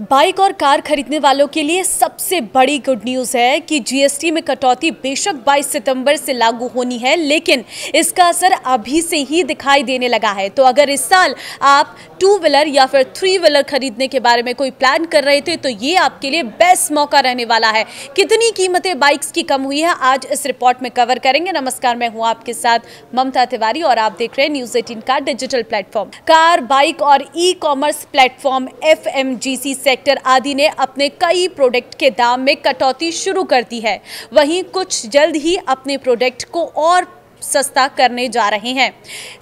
Bike और car खरीदने वालों के लिए सबसे बड़ी गुड न्यूज़ है कि जीएसटी में कटौती बेशक 22 सितंबर से लागू होनी है, लेकिन इसका असर अभी से ही दिखाई देने लगा है। तो अगर इस साल आप 2 व्हीलर या फिर 3 व्हीलर खरीदने के बारे में कोई प्लान कर रहे थे तो ये आपके लिए बेस्ट मौका रहने वाला है। कितनी कीमतें बाइक्स की कम हुई है आज इस रिपोर्ट में कवर करेंगे। नमस्कार, मैं हूँ आपके साथ ममता तिवारी और आप देख रहे हैं न्यूज़ 18 का डिजिटल प्लेटफॉर्म। कार, बाइक और ई-कॉमर्स प्लेटफॉर्म FMGC सेक्टर आदि ने अपने कई प्रोडक्ट के दाम में कटौती शुरू कर दी है। वहीं कुछ जल्द ही अपने प्रोडक्ट को और सस्ता करने जा रहे हैं।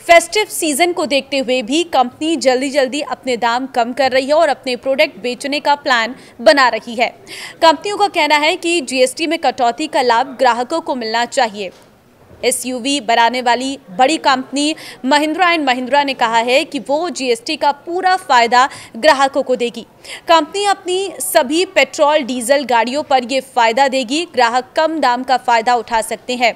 फेस्टिव सीजन को देखते हुए भी कंपनी जल्दी अपने दाम कम कर रही है और अपने प्रोडक्ट बेचने का प्लान बना रही है। कंपनियों का कहना है कि जीएसटी में कटौती का लाभ ग्राहकों को मिलना चाहिए। SUV बनाने वाली बड़ी कंपनी महिंद्रा एंड महिंद्रा ने कहा है कि वो जीएसटी का पूरा फायदा ग्राहकों को देगी। कंपनी अपनी सभी पेट्रोल डीजल गाड़ियों पर ये फायदा देगी। ग्राहक कम दाम का फायदा उठा सकते हैं।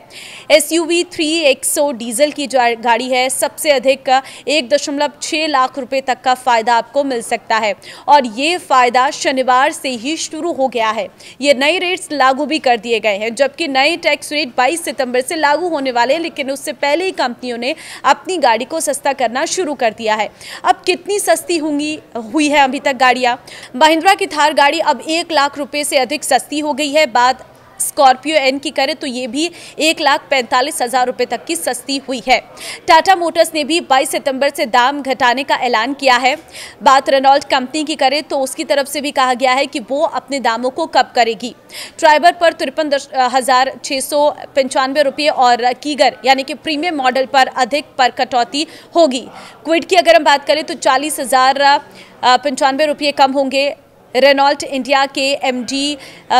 SUV 3XO डीजल की जो गाड़ी है, सबसे अधिक 1.6 लाख रुपए तक का फायदा आपको मिल सकता है और ये फायदा शनिवार से ही शुरू हो गया है। ये नए रेट्स लागू भी कर दिए गए हैं, जबकि नए टैक्स रेट 22 सितंबर से लागू होने वाले हैं, लेकिन उससे पहले ही कंपनियों ने अपनी गाड़ी को सस्ता करना शुरू कर दिया है। अब कितनी सस्ती हुई है अभी तक गाड़ियां? महिंद्रा की थार गाड़ी अब 1 लाख रुपए से अधिक सस्ती हो गई है। बात स्कॉर्पियो एन की करें तो ये भी 1,45,000 रुपए तक की सस्ती हुई है। टाटा मोटर्स ने भी 22 सितंबर से दाम घटाने का ऐलान किया है। बात रेनॉल्ट कंपनी की करें तो उसकी तरफ से भी कहा गया है कि वो अपने दामों को कम करेगी। ट्राइबर पर 53,695 रुपये और कीगर यानी कि प्रीमियम मॉडल पर अधिक पर कटौती होगी। क्विड की अगर हम बात करें तो 40,095 रुपये कम होंगे। रेनॉल्ट इंडिया के MD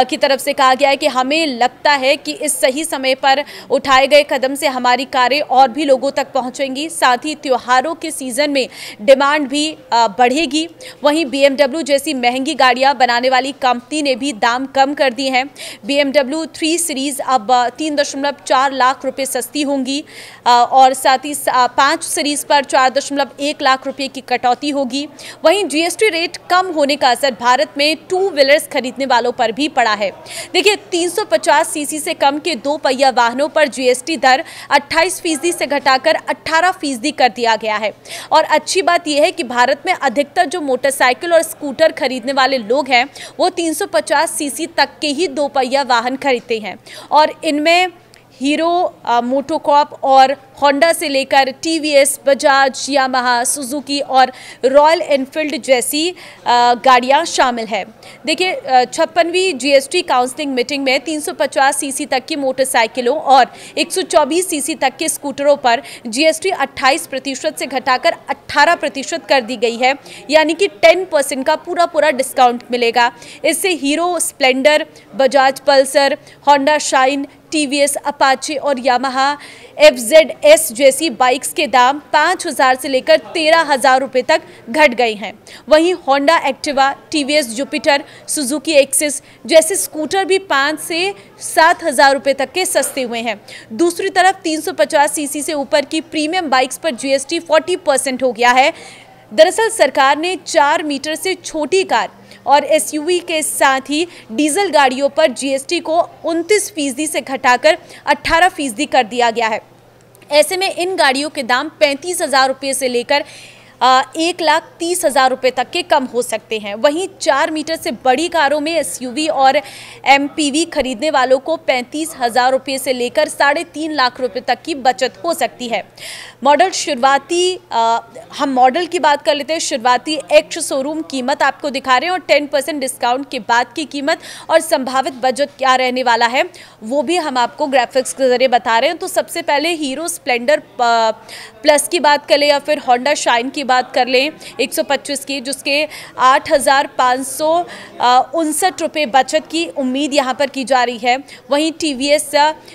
की तरफ से कहा गया है कि हमें लगता है कि इस सही समय पर उठाए गए कदम से हमारी कारें और भी लोगों तक पहुंचेंगी। साथ ही त्योहारों के सीजन में डिमांड भी बढ़ेगी। वहीं BMW जैसी महंगी गाड़ियां बनाने वाली कंपनी ने भी दाम कम कर दिए हैं। BMW 3 सीरीज अब 3.4 लाख रुपए सस्ती होंगी और साथ ही 5 सीरीज पर 4.1 लाख रुपए की कटौती होगी। वहीं GST रेट कम होने का असर भारत में 2 व्हीलर्स खरीदने वालों पर भी पड़ा है। देखिए, 350 सीसी से कम के 2 पहिया वाहनों पर GST दर 28% से घटाकर 18% कर दिया गया है। और अच्छी बात यह है कि भारत में अधिकतर जो मोटरसाइकिल और स्कूटर खरीदने वाले लोग हैं वो 350 सीसी तक के ही 2 पहिया वाहन खरीदते हैं और इनमें हीरो मोटोकॉर्प और होंडा से लेकर TVS, बजाज, यामाहा, सुजुकी और रॉयल एनफील्ड जैसी गाड़ियां शामिल हैं। देखिए, 56वीं GST काउंसलिंग मीटिंग में 350 सीसी तक की मोटरसाइकिलों और 124 सीसी तक के स्कूटरों पर GST 28% से घटाकर 18% कर दी गई है, यानी कि 10% का पूरा डिस्काउंट मिलेगा। इससे hero Splendor, Bajaj Pulsar, Honda shine, TVS, Apache और यामाहा FZS जैसी बाइक्स के दाम 5,000 से लेकर 13,000 रुपये तक घट गए हैं। वहीं Honda Activa, TVS Jupiter, Suzuki axis जैसे स्कूटर भी 5 से 7,000 रुपये तक के सस्ते हुए हैं। दूसरी तरफ 350 सीसी से ऊपर की प्रीमियम बाइक्स पर GST 40% हो गया है। दरअसल सरकार ने 4 मीटर से छोटी कार और SUV के साथ ही डीजल गाड़ियों पर GST को 29% से घटाकर 18% कर दिया गया है। ऐसे में इन गाड़ियों के दाम 35,000 रुपये से लेकर 1,30,000 रुपये तक के कम हो सकते हैं। वहीं 4 मीटर से बड़ी कारों में SUV और MPV खरीदने वालों को 35,000 रुपये से लेकर 3.5 लाख रुपये तक की बचत हो सकती है। मॉडल शुरुआती हम मॉडल की बात कर लेते हैं। शुरुआती एक्स शोरूम कीमत आपको दिखा रहे हैं और 10% डिस्काउंट के बाद की कीमत और संभावित बजट क्या रहने वाला है वो भी हम आपको ग्राफिक्स के जरिए बता रहे हैं। तो सबसे पहले हीरो स्प्लेंडर प्लस की बात कर लें या फिर होंडा शाइन की बात कर लें 125 की, जिसके 8,559 रुपये बचत की उम्मीद यहाँ पर की जा रही है। वहीं TVS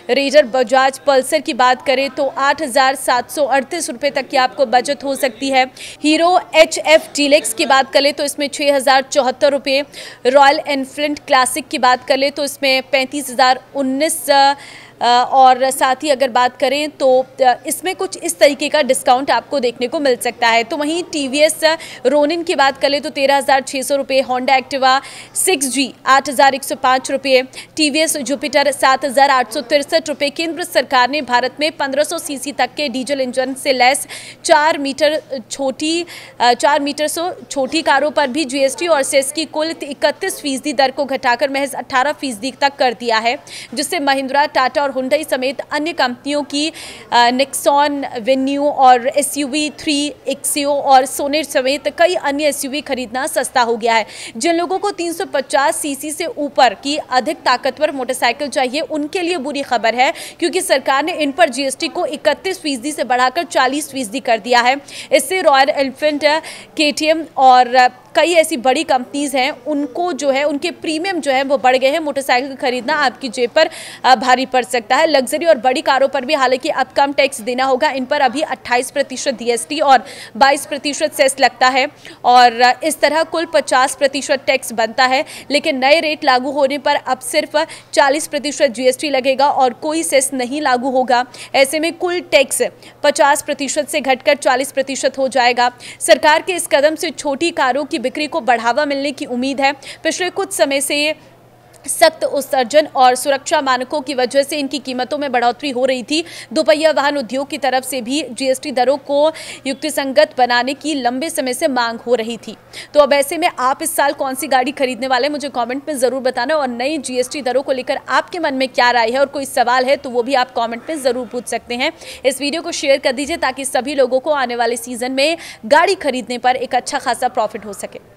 रेजर, बजाज पल्सर की बात करें तो 8,738 रुपये तक की आपको बचत हो सकती है। हीरो HF डीलक्स की बात कर ले तो इसमें 6,074 रुपये। रॉयल एनफील्ड क्लासिक की बात कर ले तो इसमें 35,019 और साथ ही अगर बात करें तो इसमें कुछ इस तरीके का डिस्काउंट आपको देखने को मिल सकता है। तो वहीं टीवीएस रोनिन की बात करें तो 13,600 रुपये, होंडा एक्टिवा 6G 8,105 रुपये, टीवीएस जुपिटर 7,863 रुपये। केंद्र सरकार ने भारत में 1500 सीसी तक के डीजल इंजन से लैस 4 मीटर से छोटी कारों पर भी जीएसटी और सेस की कुल 31% दर को घटाकर महज 18% तक कर दिया है, जिससे महिंद्रा, टाटा और हुंडई समेत अन्य कंपनियों की नेक्सॉन, वेन्यू और एसयूवी 3 एक्सियो और सोनेट समेत कई अन्य एसयूवी खरीदना सस्ता हो गया है। जिन लोगों को 350 सीसी से ऊपर की अधिक ताकतवर मोटरसाइकिल चाहिए उनके लिए बुरी खबर है, क्योंकि सरकार ने इन पर जीएसटी को 31% से बढ़ाकर 40% कर दिया है। इससे रॉयल एनफील्ड, केटीएम और कई ऐसी बड़ी कंपनीज हैं, उनको जो है उनके प्रीमियम जो है वो बढ़ गए हैं। मोटरसाइकिल खरीदना आपकी जेब पर भारी पड़ सकता है। लग्जरी और बड़ी कारों पर भी हालांकि अब कम टैक्स देना होगा। इन पर अभी 28% जीएसटी और 22% सेस लगता है और इस तरह कुल 50% टैक्स बनता है। लेकिन नए रेट लागू होने पर अब सिर्फ 40% जीएसटी लगेगा और कोई सेस नहीं लागू होगा। ऐसे में कुल टैक्स 50% से घटकर 40% हो जाएगा। सरकार के इस कदम से छोटी कारों की बिक्री को बढ़ावा मिलने की उम्मीद है। पिछले कुछ समय से सख्त उत्सर्जन और सुरक्षा मानकों की वजह से इनकी कीमतों में बढ़ोतरी हो रही थी। दोपहिया वाहन उद्योग की तरफ से भी जीएसटी दरों को युक्तिसंगत बनाने की लंबे समय से मांग हो रही थी। तो अब ऐसे में आप इस साल कौन सी गाड़ी खरीदने वाले, मुझे कमेंट में ज़रूर बताना। और नई जीएसटी दरों को लेकर आपके मन में क्या राय है और कोई सवाल है तो वो भी आप कॉमेंट में ज़रूर पूछ सकते हैं। इस वीडियो को शेयर कर दीजिए ताकि सभी लोगों को आने वाले सीजन में गाड़ी खरीदने पर एक अच्छा खासा प्रॉफिट हो सके।